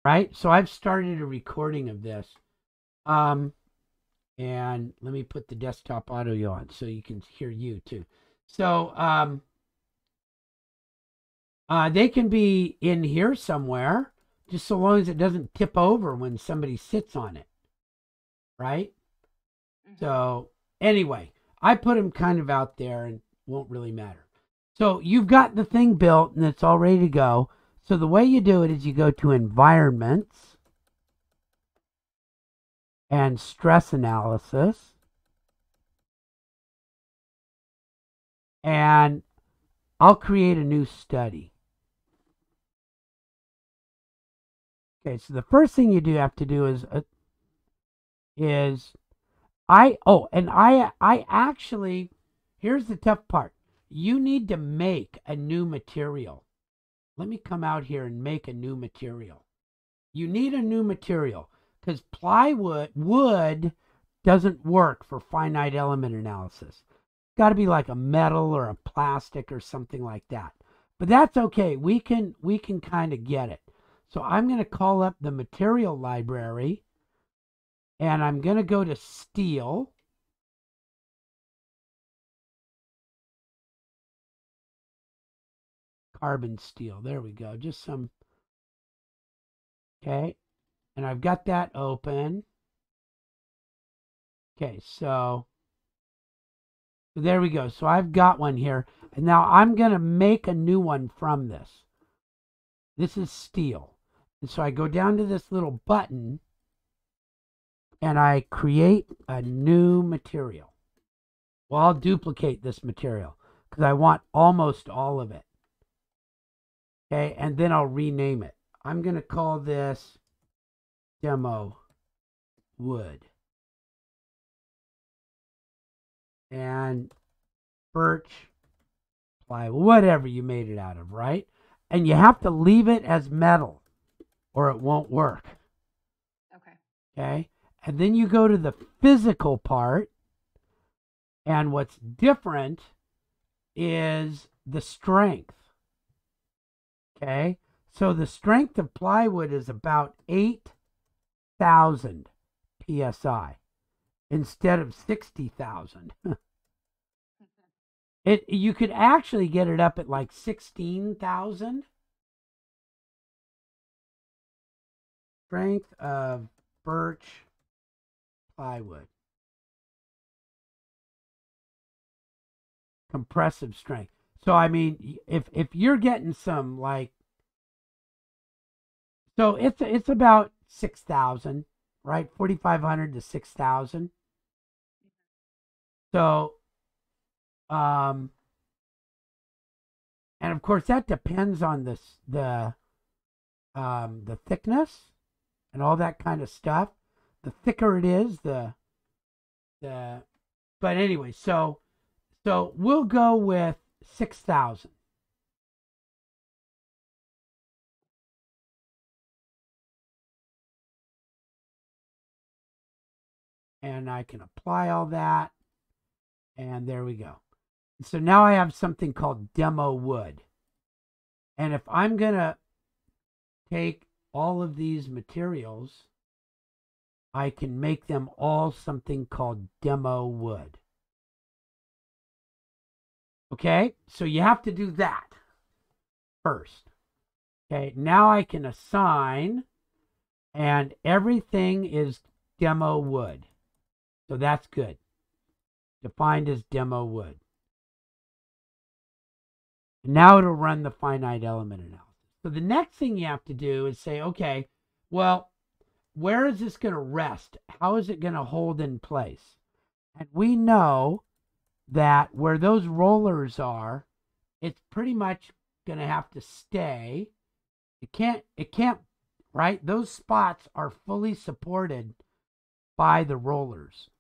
right? So I've started a recording of this. And let me put the desktop audio on so you can hear you too. So they can be in here somewhere, just so long as it doesn't tip over when somebody sits on it, right? So anyway, I put them kind of out there and won't really matter. So you've got the thing built and it's all ready to go. So the way you do it is you go to environments and stress analysis. And I'll create a new study. Okay, so the first thing you do have to do is I actually, here's the tough part. You need to make a new material. Let me come out here and make a new material. You need a new material because wood doesn't work for finite element analysis. It's got to be like a metal or a plastic or something like that. But that's okay. We can kind of get it. So I'm going to call up the material library and I'm going to go to steel. Carbon steel. There we go. Just some. Okay. And I've got that open. Okay. So there we go. So I've got one here. And now I'm going to make a new one from this. This is steel. And so I go down to this little button and I create a new material. Well, I'll duplicate this material because I want almost all of it. Okay, and then I'll rename it. I'm going to call this demo wood. And birch, plywood, whatever you made it out of, right? And you have to leave it as metal or it won't work. Okay. And then you go to the physical part. And what's different is the strength. Okay. So the strength of plywood is about 8,000 psi instead of 60,000. You could actually get it up at like 16,000. Strength of birch plywood. Compressive strength. So I mean, if you're getting some like, so it's about 6,000, right? 4,500 to 6,000. So and of course that depends on the thickness and all that kind of stuff. The thicker it is, the but anyway, so we'll go with 6,000. And I can apply all that. And there we go. So now I have something called demo wood. And if I'm going to take all of these materials, I can make them all something called demo wood. Okay, so you have to do that first. Okay, now I can assign, and everything is demo wood. So that's good. Defined as demo wood. Now it'll run the finite element analysis. So the next thing you have to do is say, okay, well, where is this going to rest? How is it going to hold in place? And we know that where those rollers are, it's pretty much going to have to stay. It can't, right? Those spots are fully supported by the rollers.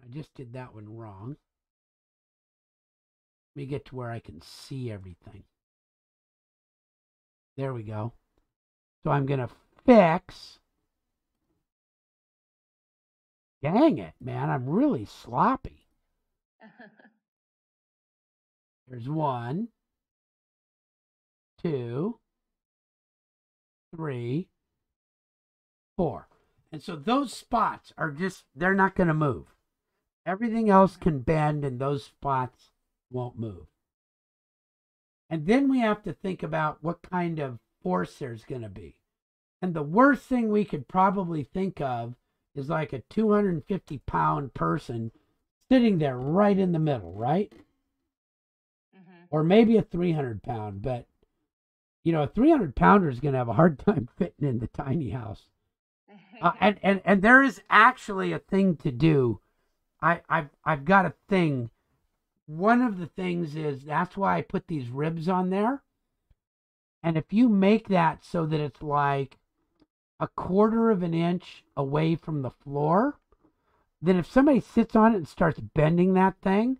I just did that one wrong. Let me get to where I can see everything. There we go. So I'm going to fix. Dang it, man. I'm really sloppy. There's 1, 2, 3, 4. And so those spots are just, they're not going to move. Everything else can bend and those spots won't move. And then we have to think about what kind of force there's going to be. And the worst thing we could probably think of is like a 250-pound person sitting there right in the middle, right? Mm-hmm. Or maybe a 300-pound, but you know, a 300-pounder is going to have a hard time fitting in the tiny house. And there is actually a thing to do. I've got a thing. One of the things is that's why I put these ribs on there. And if you make that so that it's like a quarter of an inch away from the floor, then if somebody sits on it and starts bending that thing,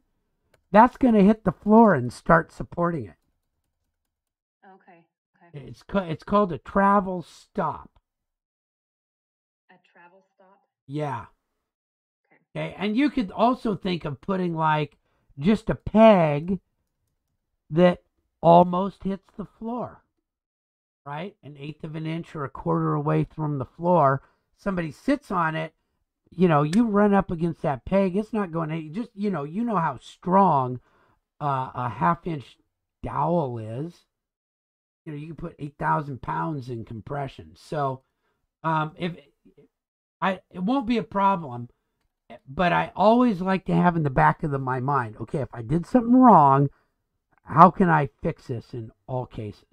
that's going to hit the floor and start supporting it. Okay. Okay. It's called a travel stop. A travel stop? Yeah. Okay. Okay. And you could also think of putting like just a peg that almost hits the floor, right? An eighth of an inch or a quarter away from the floor. Somebody sits on it, you know, you run up against that peg, it's not going to just, you know how strong a half-inch dowel is. You know, you can put 8,000 pounds in compression. So, if it won't be a problem, but I always like to have in the back of my mind, okay, if I did something wrong, how can I fix this in all cases?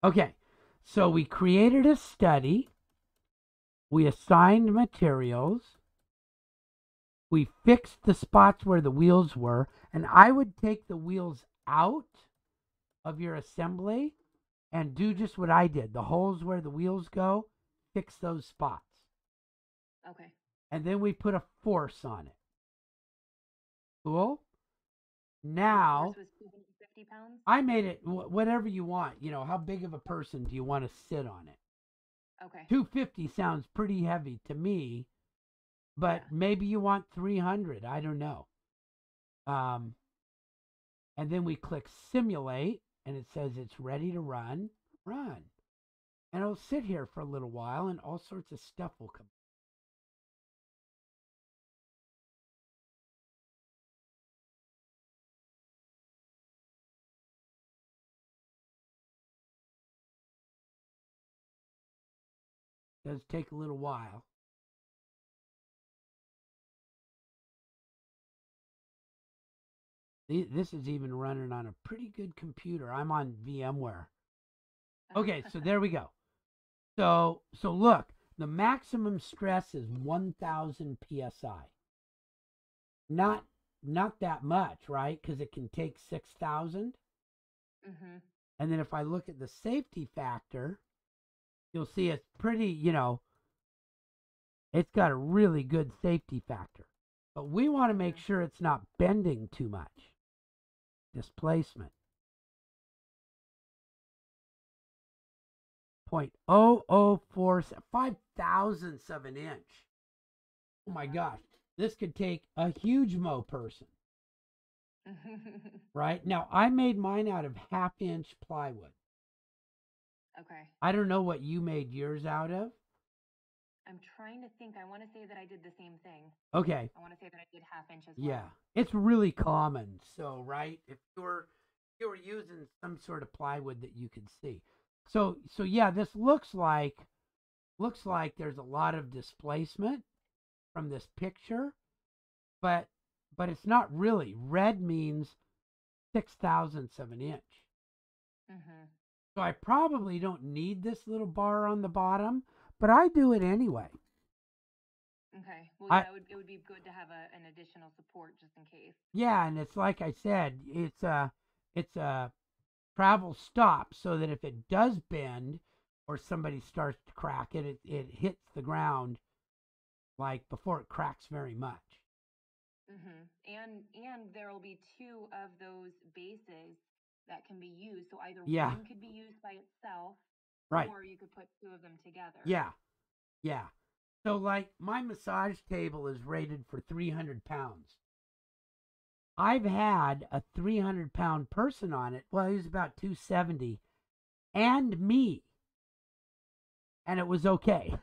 Okay, so we created a study, we assigned materials, we fixed the spots where the wheels were, and I would take the wheels out of your assembly and do just what I did. The holes where the wheels go, fix those spots. Okay. And then we put a force on it. Cool? The Now, force was 250 pounds? I made it whatever you want. You know, how big of a person do you want to sit on it? Okay. 250 sounds pretty heavy to me, but Yeah. maybe you want 300. I don't know. And then we click simulate, and it says it's ready to run. Run. And it'll sit here for a little while, and all sorts of stuff will come. It does take a little while. This is even running on a pretty good computer. I'm on VMware. Okay, so there we go. So look, the maximum stress is 1,000 psi. Not that much, right? Because it can take 6,000. Mm-hmm. And then if I look at the safety factor, you'll see it's pretty, you know, it's got a really good safety factor. But we want to make sure it's not bending too much. Displacement. 0.0045 5,000ths of an inch. Oh my gosh. This could take a huge Mo person. Right? Now, I made mine out of half-inch plywood. Okay. I don't know what you made yours out of. I'm trying to think. I want to say that I did the same thing. Okay. I want to say that I did half inch as well. Yeah. It's really common. So, right? If you were using some sort of plywood that you could see. So yeah, this looks like there's a lot of displacement from this picture, but it's not really. Red means 6,000ths of an inch. Mm-hmm. So I probably don't need this little bar on the bottom, but I do it anyway. Okay. Well, I yeah, it would be good to have an additional support just in case. Yeah, and it's like I said, it's a travel stop so that if it does bend or somebody starts to crack it, it hits the ground like before it cracks very much. Mm-hmm. And there will be two of those bases that can be used. So either Yeah, one could be used by itself, right. or you could put two of them together. Yeah, yeah. So like my massage table is rated for 300 pounds. I've had a 300-pound person on it. Well, he was about 270, and me. and it was okay.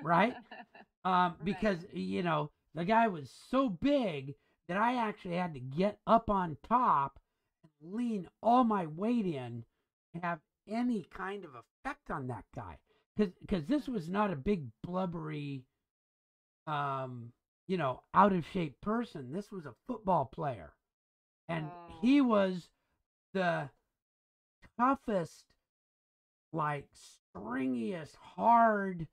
Right? Because, Right. the guy was so big that I actually had to get up on top and lean all my weight in to have any kind of effect on that guy. Because this was not a big blubbery, out of shape person. This was a football player, and Oh. he was the toughest, like stringiest, hard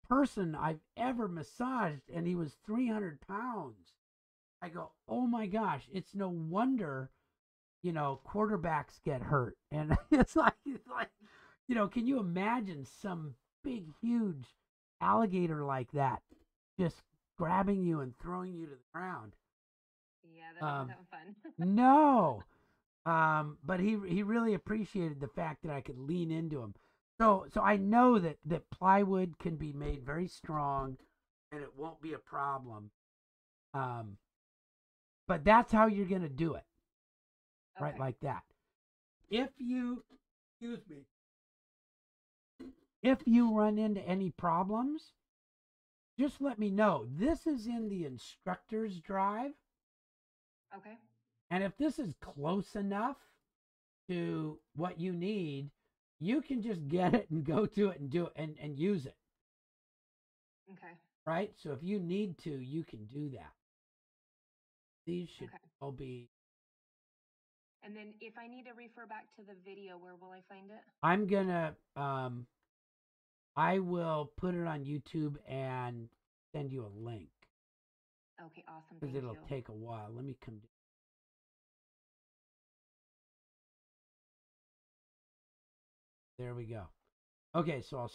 person I've ever massaged, and he was 300 pounds. I go, oh my gosh, it's no wonder, quarterbacks get hurt. And it's like, can you imagine some big, huge alligator like that just grabbing you and throwing you to the ground? Yeah, that doesn't Um, sound fun. no. But he really appreciated the fact that I could lean into him. So I know that plywood can be made very strong, and it won't be a problem. Um, but that's how you're gonna do it, right? Okay. Like that. If you, excuse me, if you run into any problems, just let me know. This is in the instructor's drive, Okay. and if this is close enough to what you need, you can just get it and go to it and do it and use it, Okay. right? So if you need to, you can do that. These should Okay. all be. And then if I need to refer back to the video, where will I find it? I'm gonna. I will put it on YouTube and send you a link Okay, awesome. because Thank it'll you. take a while. Let me come. There we go. Okay, so I'll